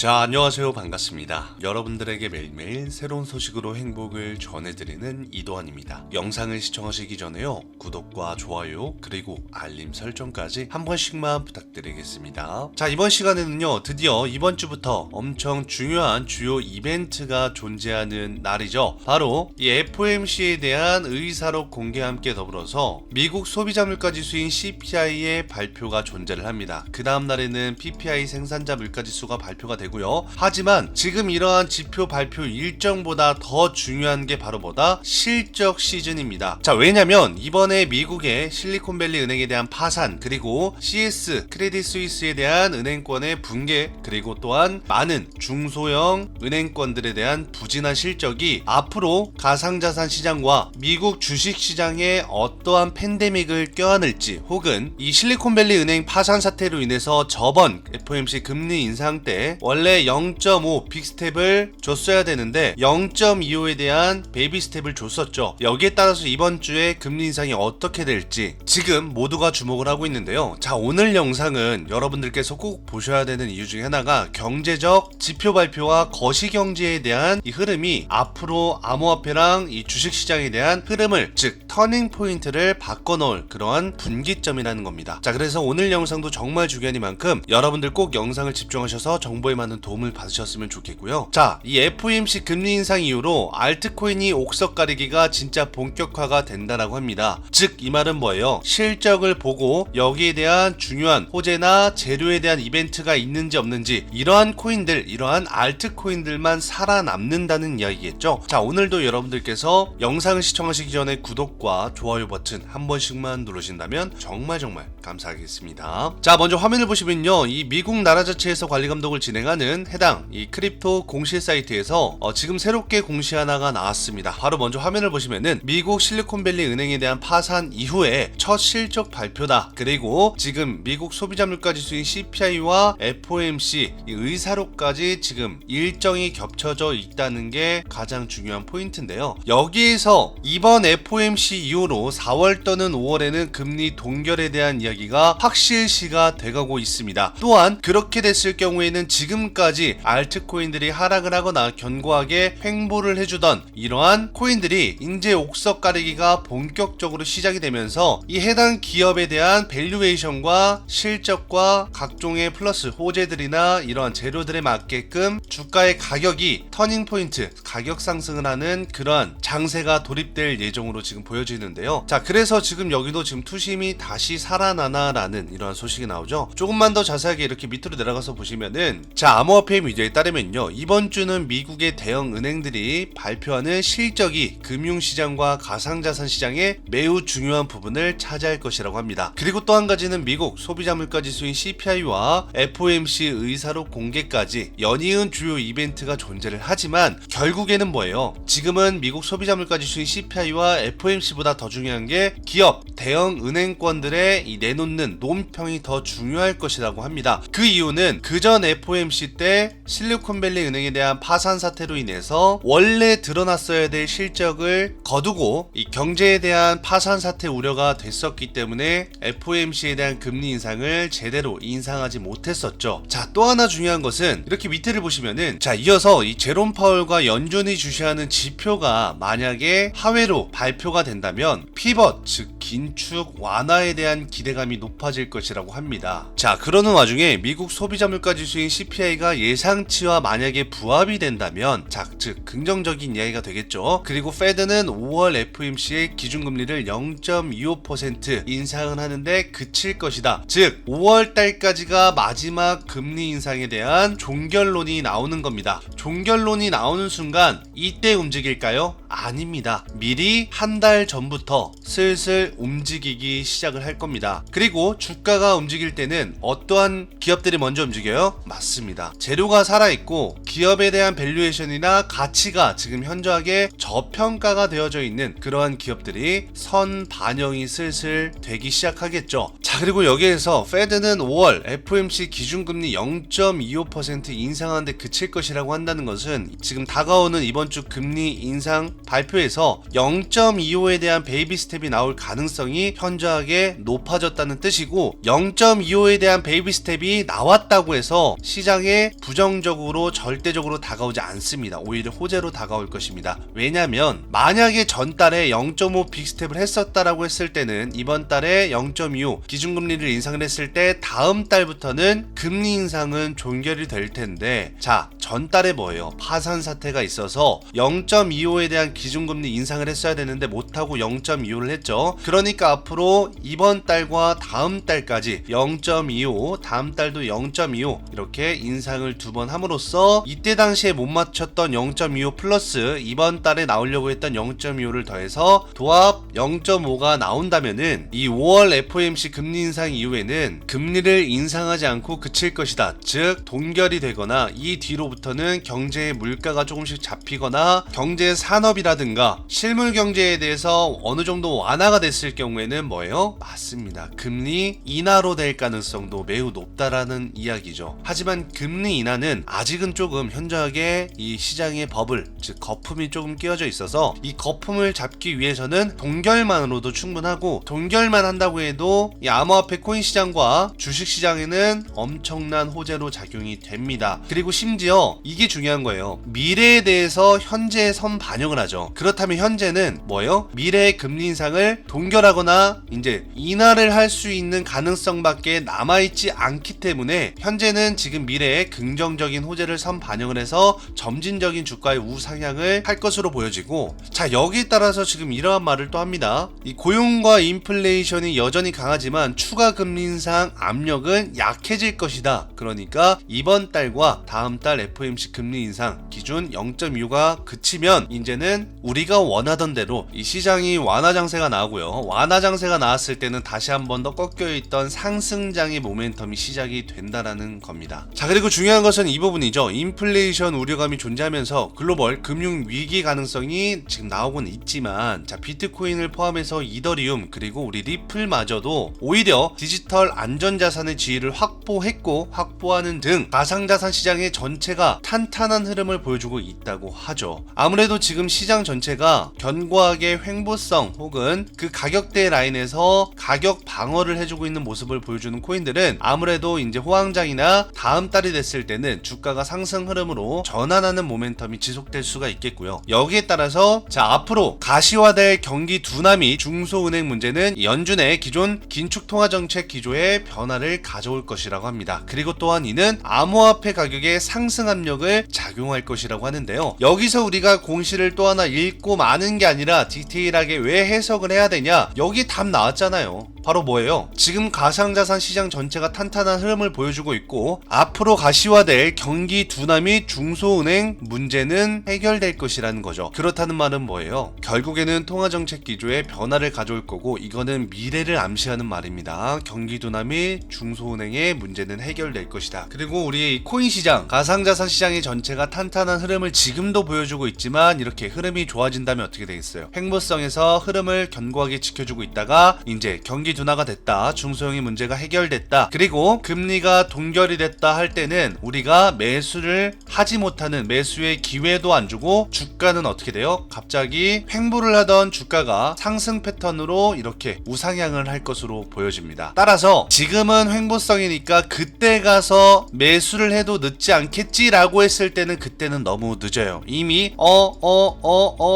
자, 안녕하세요. 반갑습니다. 여러분들에게 매일매일 새로운 소식으로 행복을 전해드리는 이도환입니다. 영상을 시청하시기 전에요, 구독과 좋아요 그리고 알림 설정까지 한 번씩만 부탁드리겠습니다. 자, 이번 시간에는요, 드디어 이번 주부터 엄청 중요한 주요 이벤트가 존재하는 날이죠. 바로 이 FOMC에 대한 의사록 공개와 함께 더불어서 미국 소비자 물가지 수인 CPI의 발표가 존재를 합니다. 그 다음 날에는 PPI 생산자 물가지수가 발표가 되고요. 하지만 지금 이러한 지표 발표 일정보다 더 중요한 게 바로 뭐다? 실적 시즌입니다. 자, 왜냐면 이번에 미국의 실리콘밸리 은행에 대한 파산, 그리고 CS 크레딧 스위스에 대한 은행권의 붕괴, 그리고 또한 많은 중소형 은행권들에 대한 부진한 실적이 앞으로 가상자산 시장과 미국 주식 시장에 어떠한 팬데믹을 껴안을지, 혹은 이 실리콘밸리 은행 파산 사태로 인해서 저번 FOMC 금리 인상 때 원래 0.5 빅스텝을 줬어야 되는데 0.25에 대한 베이비 스텝을 줬었죠. 여기에 따라서 이번 주에 금리 인상이 어떻게 될지 지금 모두가 주목을 하고 있는데요. 자, 오늘 영상은 여러분들께서 꼭 보셔야 되는 이유 중에 하나가 경제적 지표 발표와 거시경제에 대한 이 흐름이 앞으로 암호화폐랑 이 주식시장에 대한 흐름을, 즉 터닝 포인트를 바꿔놓을 그러한 분기점이라는 겁니다. 자, 그래서 오늘 영상도 정말 중요하니만큼 여러분들 꼭 영상을 집중하셔서 정보에 많은 도움을 받으셨으면 좋겠고요. 자, 이 FOMC 금리 인상 이후로 알트코인이 옥석 가리기가 진짜 본격화가 된다라고 합니다. 즉 이 말은 뭐예요? 실적을 보고 여기에 대한 중요한 호재나 재료에 대한 이벤트가 있는지 없는지, 이러한 코인들, 이러한 알트코인들만 살아남는다는 이야기겠죠. 자, 오늘도 여러분들께서 영상을 시청하시기 전에 구독과 좋아요 버튼 한 번씩만 누르신다면 정말 감사하겠습니다. 자, 먼저 화면을 보시면요, 이 미국 나라 자체에서 관리 감독을 진행하는 해당 이 크립토 공시 사이트에서 지금 새롭게 공시 하나가 나왔습니다. 바로 먼저 화면을 보시면은 미국 실리콘밸리 은행에 대한 파산 이후에 첫 실적 발표다. 그리고 지금 미국 소비자 물가 지수인 CPI와 FOMC 이 의사록까지 지금 일정이 겹쳐져 있다는 게 가장 중요한 포인트인데요. 여기에서 이번 FOMC 이후로 4월 또는 5월에는 금리 동결에 대한 이야기가 확실시가 돼가고 있습니다. 또한 그렇게 됐을 경우에는 지금까지 알트코인들이 하락을 하거나 견고하게 횡보를 해주던 이러한 코인들이 이제 옥석 가리기가 본격적으로 시작이 되면서 이 해당 기업에 대한 밸류에이션과 실적과 각종의 플러스 호재들이나 이러한 재료들에 맞게끔 주가의 가격이 터닝 포인트, 가격 상승을 하는 그러한 장세가 돌입될 예정으로 지금 보여지는데요. 자, 그래서 지금 여기도 지금 투심이 다시 살아나나라는 이러한 소식이 나오죠. 조금만 더 자세하게 이렇게 밑으로 내려가서 보시면은, 자, 암호화폐 미디어에 따르면요, 이번 주는 미국의 대형 은행들이 발표하는 실적이 금융시장과 가상자산 시장에 매우 중요한 부분을 차지할 것이라고 합니다. 그리고 또 한 가지는 미국 소비자 물가 지수인 CPI와 FOMC 의사록 공개까지 연이은 주요 이벤트가 존재를 하지만 결국에는 뭐예요? 지금은 미국 소비자 물가 지수인 CPI와 FOMC보다 더 중요한 게 기업, 대형 은행권들의 이 내놓는 논평이 더 중요할 것이라고 합니다. 그 이유는 그전 FOMC 때 실리콘밸리 은행에 대한 파산 사태로 인해서 원래 드러났어야 될 실적을 거두고 이 경제에 대한 파산 사태 우려가 됐었기 때문에 FOMC에 대한 금리 인상을 제대로 인상하지 못했었죠. 자, 또 하나 중요한 것은 이렇게 밑에를 보시면은, 자, 이어서 이 제롬 파월과 연준이 주시하는 지표가 만약에 하회로 발표가 된다면 피벗, 즉 긴축 완화에 대한 기대감이 높아질 것이라고 합니다. 자, 그러는 와중에 미국 소비자 물가 지수인 CPI가 예상치와 만약에 부합이 된다면, 자, 즉 긍정적인 이야기가 되겠죠. 그리고 페드는 5월 FOMC의 기준금리를 0.25% 인상을 하는데 그칠 것이다. 즉 5월 달까지가 마지막 금리 인상에 대한 종결론이 나오는 겁니다. 종결론이 나오는 순간 이때 움직일까요? 아닙니다. 미리 한 달 전부터 슬슬 움직이기 시작을 할 겁니다. 그리고 주가가 움직일 때는 어떠한 기업들이 먼저 움직여요? 맞습니다. 재료가 살아있고 기업에 대한 밸류에이션이나 가치가 지금 현저하게 저평가가 되어져 있는 그러한 기업들이 선 반영이 슬슬 되기 시작하겠죠. 자, 그리고 여기에서 페드는 5월 FOMC 기준금리 0.25% 인상하는데 그칠 것이라고 한다는 것은 지금 다가오는 이번 주 금리 인상 발표에서 0.25에 대한 베이비 스텝이 나올 가능성이 현저하게 높아졌다는 뜻이고 0.25에 대한 베이비 스텝이 나왔다고 해서 시장에 부정적으로 절대적으로 다가오지 않습니다. 오히려 호재로 다가올 것입니다. 왜냐면 만약에 전달에 0.5 빅스텝을 했었다라고 했을 때는 이번 달에 0.25 기준금리를 인상을 했을 때 다음 달부터는 금리 인상은 종결이 될 텐데 자 전달에 뭐예요? 파산 사태가 있어서 0.25에 대한 기준금리 인상을 했어야 되는데 못하고 0.25를 했죠. 그러니까 앞으로 이번 달과 다음 달까지 0.25 다음 달도 0.25 이렇게 인상을 두 번 함으로써 이때 당시에 못 맞췄던 0.25 플러스 이번 달에 나오려고 했던 0.25를 더해서 도합 0.5가 나온다면은 이 5월 FOMC 금리 인상 이후에는 금리를 인상하지 않고 그칠 것이다. 즉 동결이 되거나 이 뒤로부터는 경제의 물가가 조금씩 잡히거나 경제 산업이라든가 실물 경제에 대해서 어느 정도 완화가 됐을 경우에는 뭐예요? 맞습니다. 금리 인하로 될 가능성도 매우 높다라는 이야기죠. 하지만 금리 인하는 아직은 조금 현저하게 이 시장의 버블, 즉 거품이 조금 끼어져 있어서 이 거품을 잡기 위해서는 동결만으로도 충분하고 동결만 한다고 해도 이 암호화폐 코인 시장과 주식 시장에는 엄청난 호재로 작용이 됩니다. 그리고 심지어 이게 중요한 거예요. 미래에 대해서 현재에 선 반영을 하죠. 그렇다면 현재는 뭐예요? 미래의 금리 인상을 동결하거나 이제 인하를 할 수 있는 가능성밖에 남아있지 않기 때문에 현재는 지금 미래에 긍정적인 호재를 선 반영을 해서 점진적인 주가의 우상향을 할 것으로 보여지고 자 여기에 따라서 지금 이러한 말을 또 합니다. 이 고용과 인플레이션이 여전히 강하지만 추가 금리 인상 압력은 약해질 것이다. 그러니까 이번 달과 다음 달 FOMC 금리 인상 기준 0.6가 그치면 이제는 우리가 원하던 대로 이 시장이 완화 장세가 나오고요. 완화 장세가 나왔을 때는 다시 한 번 더 꺾여있던 상승장의 모멘텀이 시작이 된다라는 겁니다. 자 그리고 중요한 것은 이 부분이죠. 인플레이션 우려감이 존재하면서 글로벌 금융 위기 가능성이 지금 나오고는 있지만 자 비트코인을 포함해서 이더리움 그리고 우리 리플마저도 오히려 디지털 안전자산의 지위를 확보했고 확보하는 등 가상자산 시장의 전체가 탄탄한 흐름을 보여주고 있다고 하죠. 아무래도 지금 시장 전체가 견고하게 횡보성 혹은 그 가격대 라인에서 가격 방어를 해주고 있는 모습을 보여주는 코인들은 아무래도 이제 호황장이나 다음 달이 됐을 때는 주가가 상승 흐름으로 전환하는 모멘텀이 지속될 수가 있겠고요. 여기에 따라서 자 앞으로 가시화될 경기 둔화 및 중소은행 문제는 연준의 기존 긴축통화정책 기조에 변화를 가져올 것이라고 합니다. 그리고 또한 이는 암호화폐 가격의 상승 압력을 작용할 것이라고 하는데요. 여기서 우리가 공시를 또 하나 읽고 마는 게 아니라 디테일하게 왜 해석을 해야 되냐? 여기 답 나왔잖아요. 바로 뭐예요? 지금 가상자산 시장 전체가 탄탄한 흐름을 보여주고 있고 앞으로 가시화될 경기 둔화 및 중소은행 문제는 해결될 것이라는 거죠. 그렇다는 말은 뭐예요? 결국에는 통화정책 기조에 변화를 가져올 거고 이거는 미래를 암시하는 말입니다. 경기 둔화 및 중소은행의 문제는 해결될 것이다. 그리고 우리 코인 시장, 가상자산 시장의 전체가 탄탄한 흐름을 지금도 보여주고 있지만 이렇게 흐름이 좋아진다면 어떻게 되겠어요? 횡보성에서 흐름을 견고하게 지켜주고 있다가 이제 경기 둔화가 됐다. 중소형의 문제가 해결됐다. 그리고 금리가 동결이 됐다 할 때는 우리가 매수를 하지 못하는 매수의 기회도 안 주고 주가는 어떻게 돼요? 갑자기 횡보를 하던 주가가 상승 패턴으로 이렇게 우상향을 할 것으로 보여집니다. 따라서 지금은 횡보성이니까 그때 가서 매수를 해도 늦지 않겠지라고 했을 때는 그때는 너무 늦어요. 이미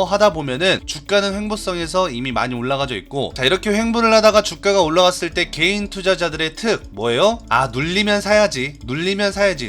하다 보면은 주가는 횡보성에서 이미 많이 올라가져 있고 자 이렇게 횡보를 하다가 주가가 올라갔을 때 개인 투자자들의 특 뭐예요? 아 눌리면 사야지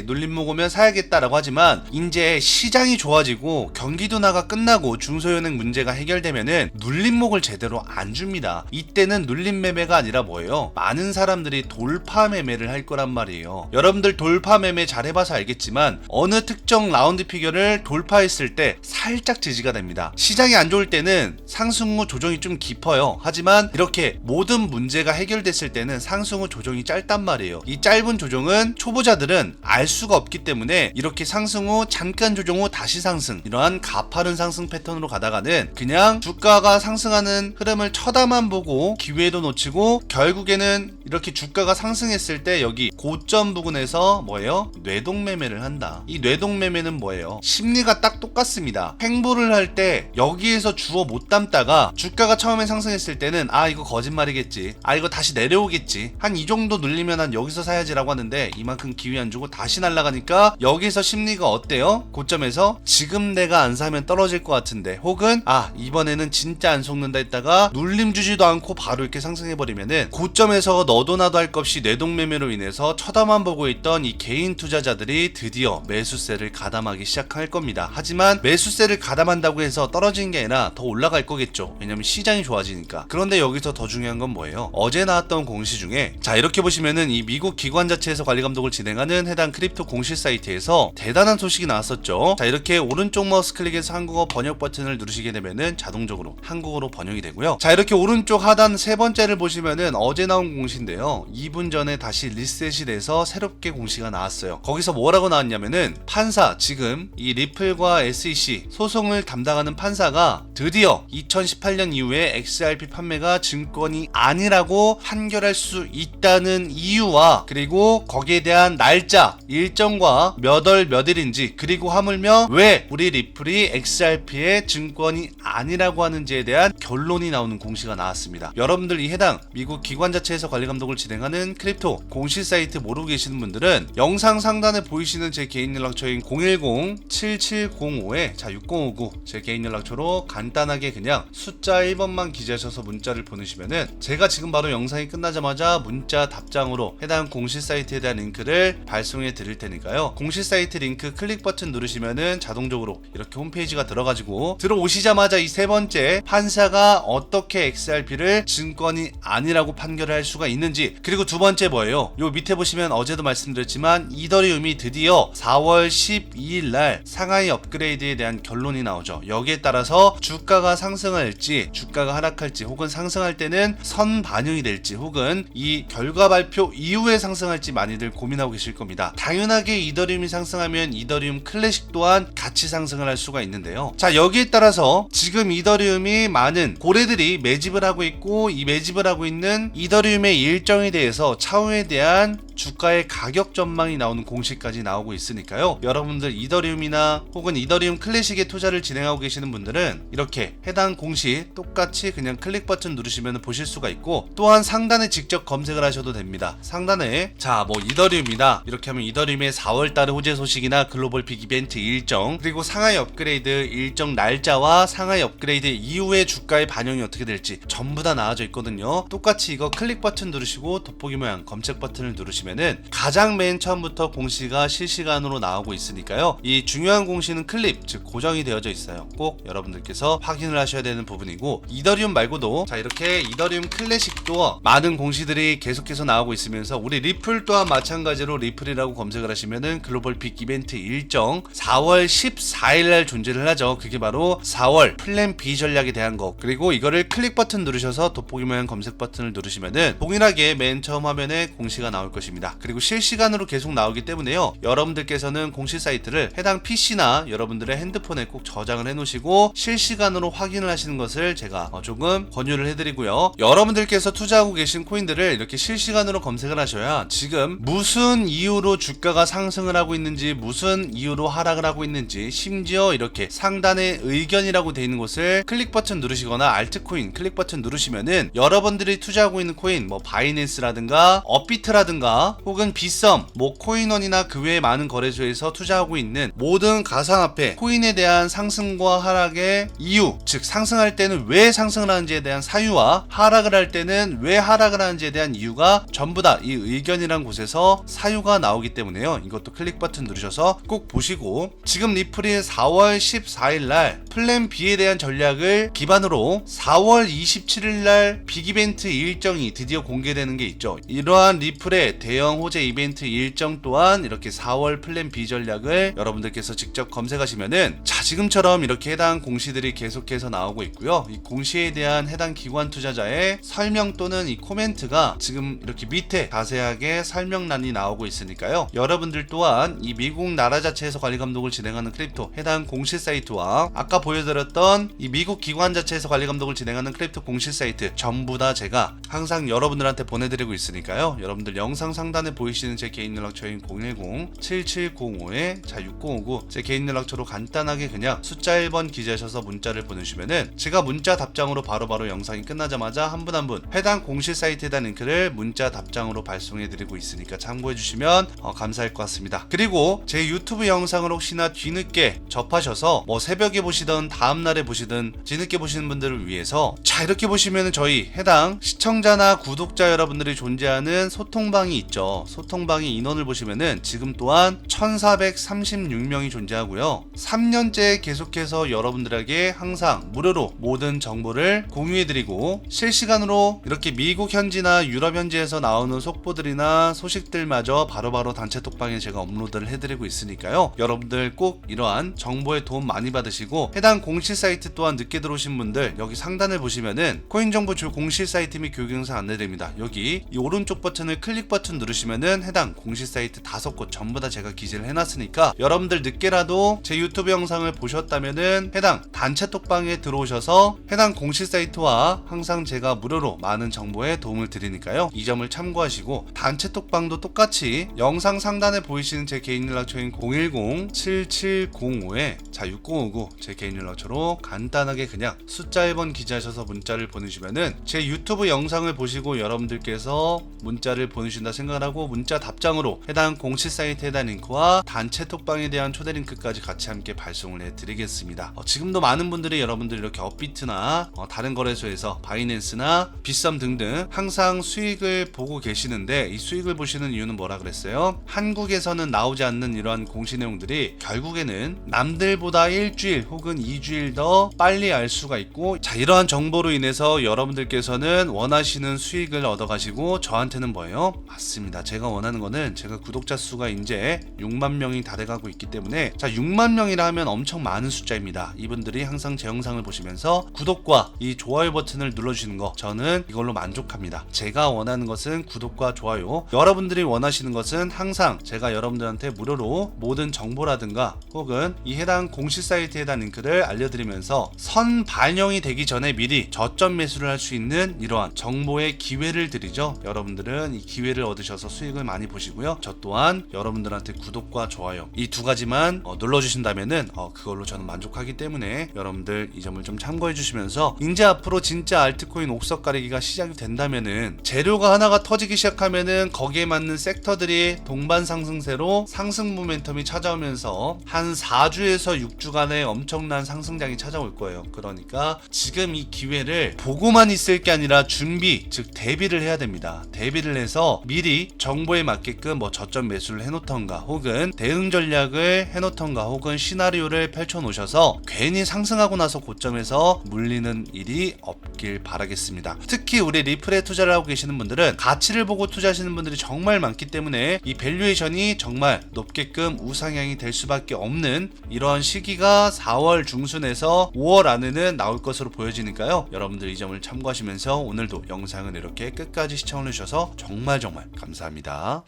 눌림목 오면 사야겠다라고 하지만 이제 시장이 좋아지고 경기 둔화가 끝나고 중소은행 문제가 해결되면은 눌림목을 제대로 안 줍니다. 이때는 눌림 매매가 아니라 뭐예요? 많은 사람들이 돌파 매매를 할 거란 말이에요. 여러분들 돌파 매매 잘 해봐서 알겠지만 어느 특정 라운드 피겨를 돌파했을 때 살짝 지지가 됩니다. 시장이 안 좋을 때는 상승 후 조정이 좀 깊어요. 하지만 이렇게 모든 문제가 해결됐을 때는 상승 후 조정이 짧단 말이에요. 이 짧은 조정은 초보자들은 알 수가 없기 때문에 이렇게 상승 후 잠깐 조정 후 다시 상승 이러한 가파른 상승 패턴으로 가다가는 그냥 주가가 상승하는 흐름을 쳐다만 보고 기회도 놓치고 결국에는 이렇게 주가가 상승했을 때 여기 고점 부근에서 뭐예요? 뇌동매매를 한다. 이 뇌동매매는 뭐예요? 심리가 딱 똑같습니다. 횡보를 할 때 여기에서 주워 못 담다가 주가가 처음에 상승했을 때는 아 이거 거짓말이겠지, 아 이거 다시 내려오겠지, 한 이 정도 눌리면 한 여기서 사야지라고 하는데 이만큼 기회 안 주고 다시 날아가니까 여기서 심리가 어때요? 고점에서 지금 내가 안 사면 떨어질 것 같은데, 혹은 아 이번에는 진짜 안 속는다 했다가 눌림 주지도 않고 바로 이렇게 상승해버리면은 고점에서 너도 나도 할 것 없이 뇌동매매로 인해서 쳐다만 보고 있던 이 개인 투자자들이 드디어 매수세를 가담하기 시작할 겁니다. 하지만 매수세를 가담한다고 해서 떨어지는 게 아니라 더 올라갈 거겠죠. 왜냐면 시장이 좋아지니까. 그런데 여기서 더 중요한 건 뭐예요? 어제 나왔던 공시 중에 자 이렇게 보시면은 이 미국 기관 자체에서 관리 감독을 진행하는 해당 크립토 공시 사이트에서 대단한 소식이 나왔었죠. 자 이렇게 오른쪽 마우스 클릭해서 한국어 번역 버튼을 누르시게 되면은 자동적으로 한국어로 번역이 되고요. 자 이렇게 오른쪽 하단 세 번째를 보시면은 어제 나온 공시인데요. 2분 전에 다시 리셋이 돼서 새롭게 공시가 나왔어요. 거기서 뭐라고 나왔냐면은 판사, 지금 이 리플과 SEC 소송을 담당하는 판사가 드디어 2018년 이후에 XRP 판매가 증권이 아니라고 판결할 수 있다는 이유와 그리고 거기에 대한 날짜, 일정과 몇 월 몇일인지, 그리고 하물며 왜 우리 리플이 XRP의 증권이 아니라고 하는지에 대한 결론이 나오는 공시가 나왔습니다. 여러분들 이 해당 미국 기관 자체에서 관리 감독을 진행하는 크립토 공시 사이트 모르고 계시는 분들은 영상 상단에 보이시는 제 개인 연락처인 010-7705에 6059 제 개인 연락처로 간단하게 그냥 숫자 1번만 기재하셔서 문자를 보내시면은 제가 지금 바로 영상이 끝나자마자 문자 답장으로 해당 공시 사이트에 대한 링크를 발송해 드릴 테니까요. 공시 사이트 링크 클릭 버튼 누르시면은 자동적으로 이렇게 홈페이지가 들어가지고 들어오시자마자 이 세 번째 판사가 어떻게 XRP를 증권이 아니라고 판결할 수가 있는지, 그리고 두 번째 뭐예요? 요 밑에 보시면 어제도 말씀드렸지만 이더리움이 드디어 4월 12일 날 상하이 업그레이드에 대한 결론이 나오죠. 여기에 따라서 주가가 상승할지 주가가 하락할지, 혹은 상승할 때는 선 반영이 될지, 혹은 이 결과 발표 이후에 상승할지 많이들 고민하고 계실 겁니다. 당연하게 이더리움이 상승하면 이더리움 클래식 또한 같이 상승을 할 수가 있는데요. 자 여기에 따라서 지금 이더리움이 많은 고래들이 매집을 하고 있고, 이 매집을 하고 있는 이더리움의 일정에 대해서 차후에 대한 주가의 가격 전망이 나오는 공시까지 나오고 있으니까요. 여러분들 이더리움이나 혹은 이더리움 클래식에 투자를 진행하고 계시는 분들은 이렇게 해당 공시 똑같이 그냥 클릭 버튼 누르시면 보실 수가 있고, 또한 상단에 직접 검색을 하셔도 됩니다. 상단에 자 뭐 이더리움이다 이렇게 하면 이더리움의 4월달의 호재 소식이나 글로벌 빅 이벤트 일정, 그리고 상하이 업그레이드 일정 날짜와 상하이 업그레이드 이후의 주가의 반영이 어떻게 될지 전부 다 나와져 있거든요. 똑같이 이거 클릭 버튼 누르시고 돋보기 모양 검색 버튼을 누르시면은 가장 맨 처음부터 공시가 실시간으로 나오고 있으니까요. 이 중요한 공시는 클립, 즉 고정이 되어져 있어요. 꼭 여러분들께서 확인을 하셔야 되는 부분이고, 이더리움 말고도 자 이렇게 이더리움 클래식도 많은 공시들이 계속해서 나오고 있으면서 우리 리플 또한 마찬가지로 리플이라고 검색을 하시면은 글로벌 빅 이벤트 일정 4월 14일날 존재를 하죠. 그게 바로 4월 플랜 B 전략에 대한 거. 그리고 이거를 클릭 버튼 누르셔서 돋보기 모양 검색 버튼을 누르시면은 동일하게 맨 처음 화면에 공시가 나올 것입니다. 그리고 실시간으로 계속 나오기 때문에요. 여러분들께서는 공시 사이트를 해당 PC나 여러분들의 핸드폰에 꼭 저장을 해 놓으시고 실시간으로 확인을 하시는 것을 제가 조금 권유를 해드리고요. 여러분들께서 투자하고 계신 코인들을 이렇게 실시간으로 검색을 하셔야 지금 무슨 이유로 주가가 상승을 하고 있는지, 무슨 이유로 하락을 하고 있는지, 심지어 이렇게 상단에 의견이라고 되어 있는 곳을 클릭 버튼 누르시거나 알트코인 클릭 버튼 누르시면은 여러분들이 투자하고 있는 코인 뭐 바이낸스라든가 업비트라든가 혹은 비썸, 뭐 코인원이나 그 외에 많은 거래소에서 투자하고 있는 모든 가상화폐 코인에 대한 상승과 하락의 이유, 즉 상승할 때는 왜 상승을 하는지에 대한 사유와 하락을 할 때는 왜 하락을 하는지에 대한 이유가 전부 다 이 의견이란 곳에서 사유가 나오기 때문에요. 이것도 클릭 버튼 누르셔서 꼭 보시고, 지금 리플이 4월 14일 날 플랜 B에 대한 전략을 기반으로 4월 27일 날 빅이벤트 일정이 드디어 공개되는 게 있죠. 이러한 리플의 대형 호재 이벤트 일정 또한 이렇게 4월 플랜 B 전략을 여러분들께서 직접 검색하시면은 자 지금처럼 이렇게 해당 공시들이 계속해서 나오고 있고요. 이 공시에 대한 해당 기관 투자자의 설명 또는 이 코멘트가 지금 이렇게 밑에 자세하게 설명란이 나오고 있으니까요. 여러분들 또한 이 미국 나라 자체에서 관리 감독을 진행하는 크립토 해당 공시 사이트와 아까 보여드렸던 이 미국 기관 자체에서 관리 감독을 진행하는 크립토 공시 사이트 전부 다 제가 항상 여러분들한테 보내드리고 있으니까요. 여러분들 영상 상단에 보이시는 제 개인 연락처인 010-7705-6059 제 개인 연락처로 간단하게 그냥 숫자 1번 기재하셔서 문자를 보내주시면은 제가 문자 답장으로 바로바로 영상이 끝나자마자 한 분 한 분 해당 공식 사이트에 대한 링크를 문자 답장으로 발송해드리고 있으니까 참고해주시면 감사할 것 같습니다. 그리고 제 유튜브 영상을 혹시나 뒤늦게 접하셔서 뭐 새벽에 보시던 다음날에 보시든 뒤늦게 보시는 분들을 위해서 자, 이렇게 보시면은 저희 해당 시청자나 구독자 여러분들이 존재하는 소통방이 있죠. 소통방의 인원을 보시면은 지금 또한 1436명이 존재하고요. 3년째 계속해서 여러분들에게 항상 무료로 모든 정보를 공유해드리고 실시간으로 이렇게 미국 현지나 유럽 현지에서 나오는 속보들이나 소식들마저 바로바로 단체 톡방에 제가 업로드를 해드리고 있으니까요. 여러분들 꼭 이러한 정보에 도움 많이 받으시고 해당 공식 사이트 또한 늦게 들어오신 분들 여기 상단을 보시면은 코인 정보 주 공식 사이트 및 교육 영상 안내됩니다. 여기 이 오른쪽 버튼을 클릭 버튼 누르시면은 해당 공식 사이트 5곳 전부 다 제가 기재를 해놨으니까 여러분들 늦게라도 제 유튜브 영상을 보셨다면은 해당 단체 톡방에 들어오셔서 해당 공식 사이트와 항상 제가 무료로 많은 정보에 도움을 드리니까요. 이 점을 참고하시고 단체 톡방도 똑같이 영상 상단에 보이시는 제 개인 연락처인 010-7705-6059 제 개인 연락처로 간단하게 그냥 숫자 1번 기재하셔서 문자를 보내주면은 제 유튜브 영상을 보시고 여러분들께서 문자를 보내주신다 생각을 하고 문자 답장으로 해당 공식 사이트에 대한 링크와 단체 톡방에 대한 초대 링크까지 같이 함께 발송을 해드리겠습니다. 지금도 많은 분들이 여러분들 이렇게 업비트나 다른 거래소에서 바이낸스나 빗썸 등등 항상 수익을 보고 계시는데 이 수익을 보시는 이유는 뭐라 그랬어요? 한국에서는 나오지 않는 이러한 공시 내용들이 결국에는 남들보다 일주일 혹은 2주일 더 빨리 알 수가 있고 자 이러한 정보로 인해서 여러분들께서는 원하시는 수익을 얻어가시고 저한테는 뭐예요? 맞습니다. 제가 원하는 거는 제가 구독자 수가 이제 6만 명이 다 돼가고 있기 때문에 자 6만 명이라 하면 엄청 많은 숫자입니다. 이분들이 항상 제 영상을 보시면서 구독과 이 좋아요 버튼을 눌러주시는 거 저는 이걸로 만족합니다. 제가 원하는 것은 구독과 좋아요, 여러분들이 원하시는 것은 항상 제가 여러분들한테 무료로 모든 정보라든가 혹은 이 해당 공식 사이트에 대한 링크를 알려드리면서 선 반영이 되기 전에 미리 저점 매수를 할 수 있는 이러한 정보의 기회를 드리죠. 여러분들은 이 기회를 얻으셔서 수익을 많이 보시고요. 저 또한 여러분들한테 구독과 좋아요 이 두 가지만 눌러주신다면은 그걸로 저는 만족하기 때문에 여러분들 이 점을 좀 참고해 주시면서 이제 앞으로 진짜 알트코인 옥석 가리기가 시작이 된다면은 재료가 하나가 터지기 시작하면은 거기에 맞는 섹터들이 동반 상승세로 상승 모멘텀이 찾아오면서 한 4주에서 6주간의 엄청난 상승장이 찾아올 거예요. 그러니까 지금 이 기회를 보고만 있을 게 아니라 준비, 즉 대비를 해야 됩니다. 대비를 해서 미리 정보에 맞게끔 뭐 저점 매수를 해놓던가 혹은 대응 전략을 해놓던가 혹은 시나리오를 펼쳐놓으셔서 괜히 상승하고 나서 고점에서 물리는 일이 없길 바라겠습니다. 특히 우리 리플에 투자를 하고 계시는 분들은 가치를 보고 투자하시는 분들이 정말 많기 때문에 이 밸류에이션이 정말 높게끔 우상향이 될 수밖에 없는 이러한 시기가 4월 중순에서 5월 안에는 나올 것으로 보여지니까요. 여러분들 이 점을 참고하시면서 오늘도 영상을 이렇게 끝까지 시청을 해주셔서 정말 감사합니다.